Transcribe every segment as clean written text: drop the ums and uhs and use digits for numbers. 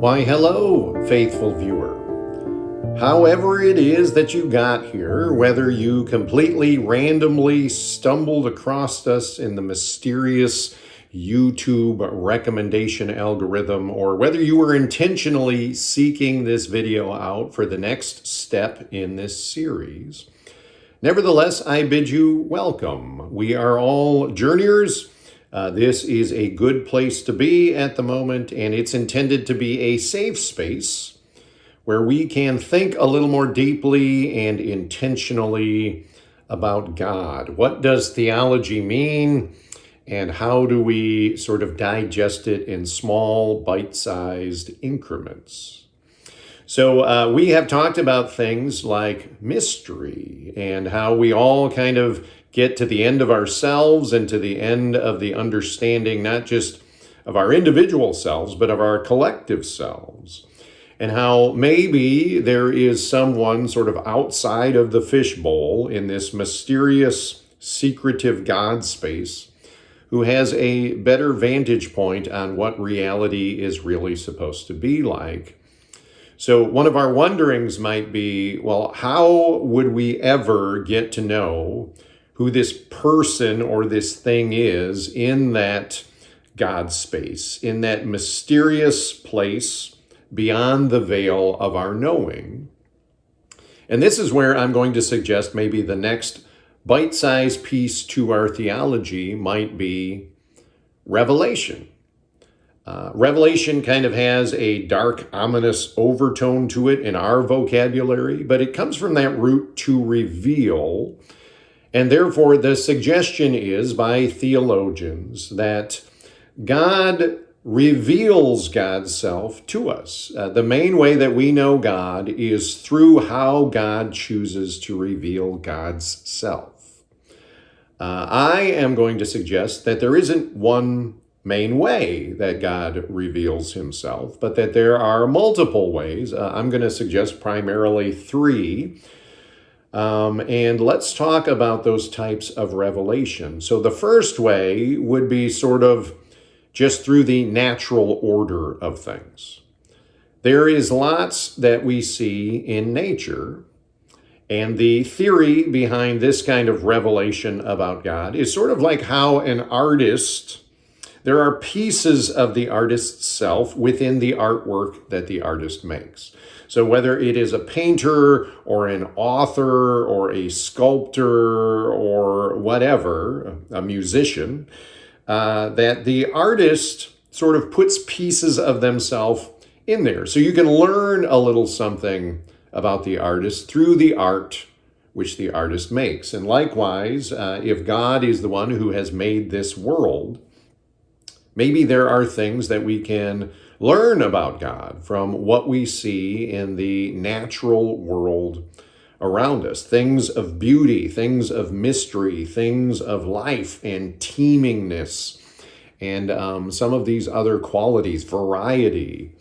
Why, hello, faithful viewer. However it is that you got here, whether you completely randomly stumbled across us in the mysterious YouTube recommendation algorithm, or whether you were intentionally seeking this video out for the next step in this series, nevertheless, I bid you welcome. We are all journeyers. This is a good place to be at the moment, and it's intended to be a safe space where we can think a little more deeply and intentionally about God. What does theology mean, and how do we sort of digest it in small, bite-sized increments? So we have talked about things like mystery and how we all kind of get to the end of ourselves and to the end of the understanding, not just of our individual selves, but of our collective selves. And how maybe there is someone sort of outside of the fishbowl in this mysterious, secretive God space who has a better vantage point on what reality is really supposed to be like. So one of our wonderings might be, well, how would we ever get to know who this person or this thing is in that God space, in that mysterious place beyond the veil of our knowing? And this is where I'm going to suggest maybe the next bite-sized piece to our theology might be revelation. Revelation kind of has a dark, ominous overtone to it in our vocabulary, but it comes from that root to reveal. And therefore, the suggestion is by theologians that God reveals God's self to us. The main way that we know God is through how God chooses to reveal God's self. I am going to suggest that there isn't one main way that God reveals himself, but that there are multiple ways. I'm going to suggest primarily three. And let's talk about those types of revelation. So the first way would be sort of just through the natural order of things. There is lots that we see in nature, and the theory behind this kind of revelation about God is sort of like how an artist, there are pieces of the artist's self within the artwork that the artist makes. So whether it is a painter or an author or a sculptor or whatever, a musician, that the artist sort of puts pieces of themselves in there. So you can learn a little something about the artist through the art which the artist makes. And likewise, if God is the one who has made this world, maybe there are things that we can learn about God from what we see in the natural world around us. Things of beauty, things of mystery, things of life and teemingness, and some of these other qualities, variety.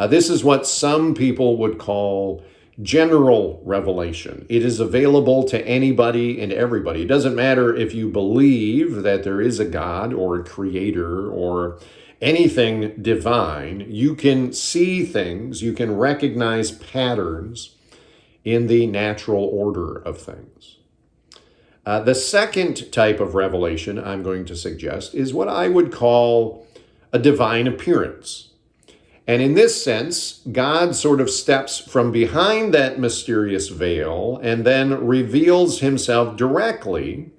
This is what some people would call general revelation. It is available to anybody and everybody. It doesn't matter if you believe that there is a God or a creator or anything divine. You can see things, you can recognize patterns in the natural order of things. The second type of revelation I'm going to suggest is what I would call a divine appearance. And in this sense, God sort of steps from behind that mysterious veil and then reveals himself directly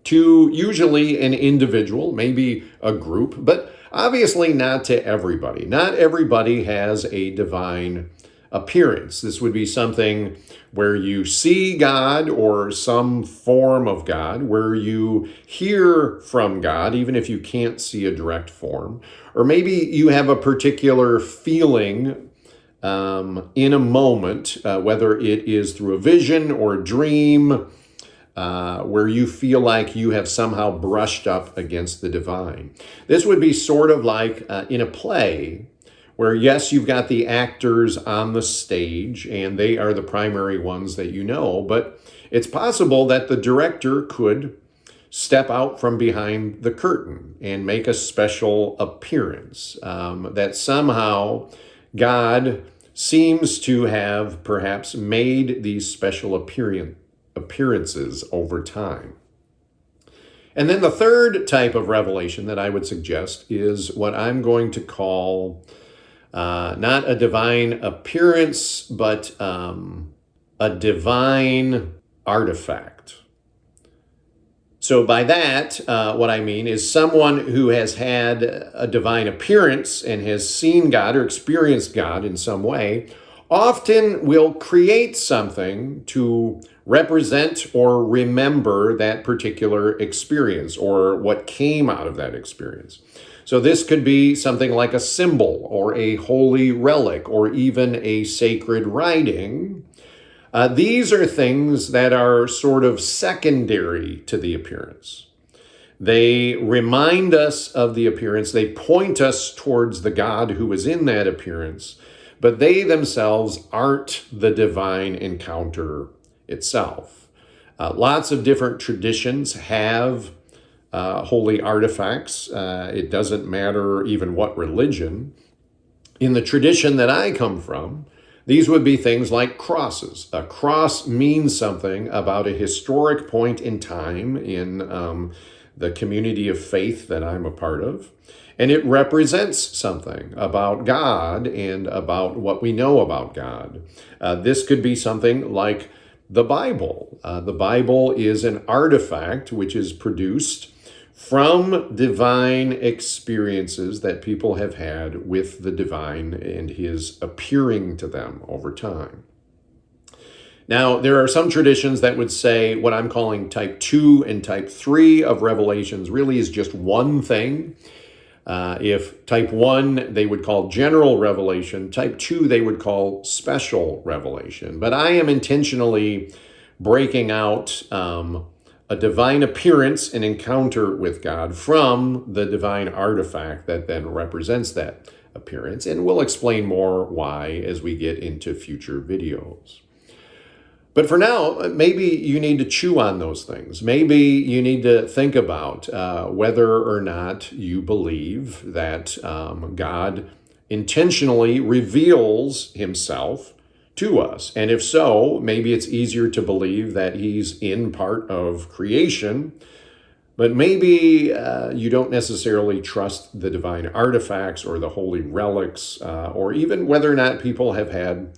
to usually an individual, maybe a group, but obviously not to everybody. Not everybody has a divine appearance. This would be something where you see God or some form of God, where you hear from God, even if you can't see a direct form. Or maybe you have a particular feeling in a moment, whether it is through a vision or a dream, where you feel like you have somehow brushed up against the divine. This would be sort of like in a play, where yes, you've got the actors on the stage and they are the primary ones that you know, but it's possible that the director could step out from behind the curtain and make a special appearance, that somehow God seems to have perhaps made these special appearances over time. And then the third type of revelation that I would suggest is what I'm going to call not a divine appearance, but a divine artifact. So by that, what I mean is someone who has had a divine appearance and has seen God or experienced God in some way often will create something to represent or remember that particular experience or what came out of that experience. So this could be something like a symbol or a holy relic or even a sacred writing. These are things that are sort of secondary to the appearance. They remind us of the appearance. They point us towards the God who is in that appearance, but they themselves aren't the divine encounter itself. Lots of different traditions have holy artifacts. It doesn't matter even what religion. In the tradition that I come from, these would be things like crosses. A cross means something about a historic point in time in the community of faith that I'm a part of. And it represents something about God and about what we know about God. This could be something like the Bible. The Bible is an artifact which is produced from divine experiences that people have had with the divine and his appearing to them over time. Now, there are some traditions that would say what I'm calling type 2 and type 3 of revelations really is just one thing. If type 1 they would call general revelation, type 2 they would call special revelation. But I am intentionally breaking out a divine appearance and encounter with God from the divine artifact that then represents that appearance. And we'll explain more why as we get into future videos. But for now, maybe you need to chew on those things. Maybe you need to think about whether or not you believe that God intentionally reveals himself to us. And if so, maybe it's easier to believe that he's in part of creation, but maybe you don't necessarily trust the divine artifacts or the holy relics, or even whether or not people have had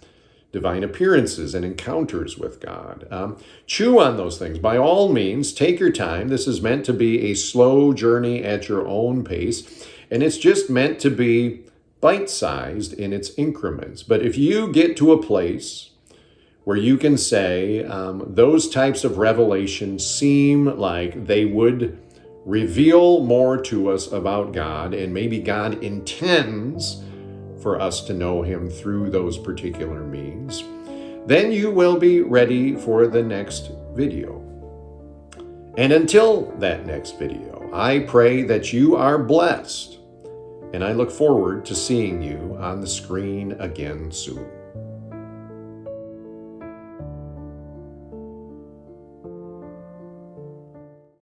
divine appearances and encounters with God. Chew on those things. By all means, take your time. This is meant to be a slow journey at your own pace, and it's just meant to be bite-sized in its increments. But if you get to a place where you can say those types of revelations seem like they would reveal more to us about God, and maybe God intends for us to know him through those particular means, then you will be ready for the next video. And until that next video, I pray that you are blessed, and I look forward to seeing you on the screen again soon.